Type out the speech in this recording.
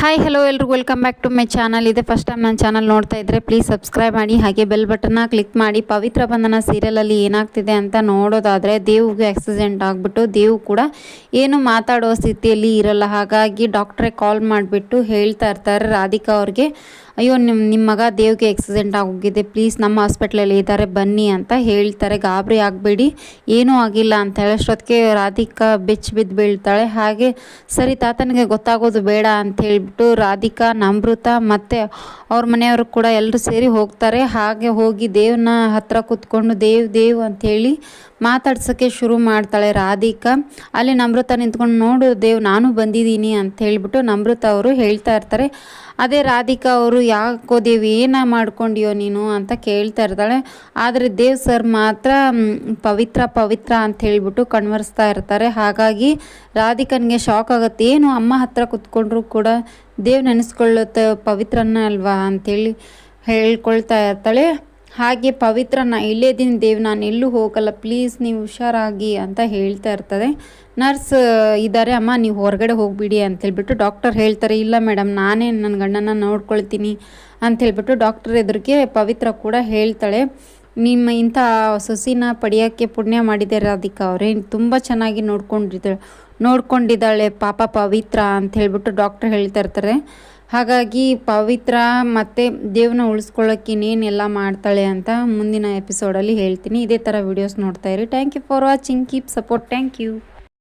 Hi hello ಎಲ್ರಿಗೂ welcome back to my channel. ಇದೆ first time ನನ್ನ ಚಾನಲ್ ನೋಡ್ತಾ ಇದ್ದರೆ ಪ್ಲೀಸ್ ಸಬ್ಸ್ಕ್ರೈಬ್ ಮಾಡಿ, ಹಾಗೆ ಬೆಲ್ ಬಟನ್ನ ಕ್ಲಿಕ್ ಮಾಡಿ. ಪವಿತ್ರ ಬಂಧನ ಸೀರಿಯಲಲ್ಲಿ ಏನಾಗ್ತಿದೆ ಅಂತ ನೋಡೋದಾದರೆ, ದೇವ್ಗೆ ಆಕ್ಸಿಡೆಂಟ್ ಆಗಿಬಿಟ್ಟು ದೇವ್ ಕೂಡ ಏನು ಮಾತಾಡೋ ಸ್ಥಿತಿಯಲ್ಲಿ ಇರಲ್ಲ. ಹಾಗಾಗಿ ಡಾಕ್ಟ್ರೇ ಕಾಲ್ ಮಾಡಿಬಿಟ್ಟು ಹೇಳ್ತಾ ಇರ್ತಾರೆ ರಾಧಿಕಾ ಅವ್ರಿಗೆ, ಅಯ್ಯೋ ನಿಮ್ಮ ಮಗ ದೇವ್ಗೆ ಆಕ್ಸಿಡೆಂಟ್ ಆಗೋಗಿದೆ, ಪ್ಲೀಸ್ ನಮ್ಮ ಹಾಸ್ಪಿಟ್ಲಲ್ಲಿ ಇದ್ದಾರೆ ಬನ್ನಿ ಅಂತ ಹೇಳ್ತಾರೆ. ಗಾಬರಿ ಆಗಬೇಡಿ, ಏನೂ ಆಗಿಲ್ಲ ಅಂತ ಹೇಳೋಷ್ಟೊತ್ತಿಗೆ ರಾಧಿಕಾ ಬೆಚ್ಚ ಬಿದ್ದು ಬೀಳ್ತಾಳೆ. ಹಾಗೆ ಸರಿ ತಾತನಿಗೆ ಗೊತ್ತಾಗೋದು ಬೇಡ ಅಂತ ಹೇಳಿಬಿಟ್ಟು ರಾಧಿಕಾ, ನಮೃತ ಮತ್ತು ಅವ್ರ ಮನೆಯವರು ಕೂಡ ಎಲ್ಲರೂ ಸೇರಿ ಹೋಗ್ತಾರೆ. ಹಾಗೆ ಹೋಗಿ ದೇವ್ನ ಹತ್ರ ಕೂತ್ಕೊಂಡು ದೇವ್ ಅಂಥೇಳಿ ಮಾತಾಡ್ಸೋಕ್ಕೆ ಶುರು ಮಾಡ್ತಾಳೆ ರಾಧಿಕಾ. ಅಲ್ಲಿ ನಮೃತ ನಿಂತ್ಕೊಂಡು, ನೋಡು ದೇವ್ ನಾನು ಬಂದಿದ್ದೀನಿ ಅಂತ ಹೇಳಿಬಿಟ್ಟು ನಮೃತ ಅವರು ಹೇಳ್ತಾ ಇರ್ತಾರೆ. ಅದೇ ರಾಧಿಕಾ ಅವರು, ಯಾಕೋ ದೇವ್ ಏನ ಮಾಡ್ಕೊಂಡಿಯೋ ನೀನು ಅಂತ ಕೇಳ್ತಾ ಇರ್ತಾಳೆ. ಆದರೆ ದೇವ್ ಸರ್ ಮಾತ್ರ ಪವಿತ್ರ ಅಂತ ಹೇಳಿಬಿಟ್ಟು ಕಣ್ವರ್ಸ್ತಾ ಇರ್ತಾರೆ. ಹಾಗಾಗಿ ರಾಧಿಕನಿಗೆ ಶಾಕ್ ಆಗುತ್ತೆ, ಏನು ಅಮ್ಮ ಹತ್ರ ಕುತ್ಕೊಂಡ್ರು ಕೂಡ ದೇವ್ ನೆನೆಸ್ಕೊಳ್ಳುತ್ತೆ ಪವಿತ್ರನ ಅಲ್ವಾ ಅಂಥೇಳಿ ಹೇಳ್ಕೊಳ್ತಾ ಇರ್ತಾಳೆ. ಹಾಗೆ ಪವಿತ್ರನ ಇಲ್ಲೇ ದಿನ ದೇವ್ ನಾನು ಎಲ್ಲೂ ಹೋಗಲ್ಲ, ಪ್ಲೀಸ್ ನೀವು ಹುಷಾರಾಗಿ ಅಂತ ಹೇಳ್ತಾ ಇರ್ತದೆ. ನರ್ಸ್ ಇದ್ದಾರೆ, ಅಮ್ಮ ನೀವು ಹೊರಗಡೆ ಹೋಗಿಬಿಡಿ ಅಂತೇಳ್ಬಿಟ್ಟು ಡಾಕ್ಟರ್ ಹೇಳ್ತಾರೆ. ಇಲ್ಲ ಮೇಡಮ್, ನಾನೇ ನನ್ನ ಗಂಡನ ನೋಡ್ಕೊಳ್ತೀನಿ ಅಂಥೇಳ್ಬಿಟ್ಟು ಡಾಕ್ಟರ್ ಎದುರಿಗೆ ಪವಿತ್ರ ಕೂಡ ಹೇಳ್ತಾಳೆ. ನಿಮ್ಮ ಇಂಥ ಸೊಸಿನ ಪಡೆಯೋಕ್ಕೆ ಪುಣ್ಯ ಮಾಡಿದೆ ರಾಧಿಕಾ ಅವರೇ, ತುಂಬ ಚೆನ್ನಾಗಿ ನೋಡ್ಕೊಂಡಿದ್ದಾಳೆ ಪಾಪ ಪವಿತ್ರ ಅಂತ ಹೇಳ್ಬಿಟ್ಟು ಡಾಕ್ಟರ್ ಹೇಳ್ತಾ ಇರ್ತಾರೆ. ಹಾಗಾಗಿ ಪವಿತ್ರ ಮತ್ತು ದೇವ್ನ ಉಳಿಸ್ಕೊಳ್ಳೋಕೆ ಇನ್ನೇನೆಲ್ಲ ಮಾಡ್ತಾಳೆ ಅಂತ ಮುಂದಿನ ಎಪಿಸೋಡಲ್ಲಿ ಹೇಳ್ತೀನಿ. ಇದೇ ಥರ ವೀಡಿಯೋಸ್ ನೋಡ್ತಾ ಇರಿ. Thank you for watching, keep support, thank you.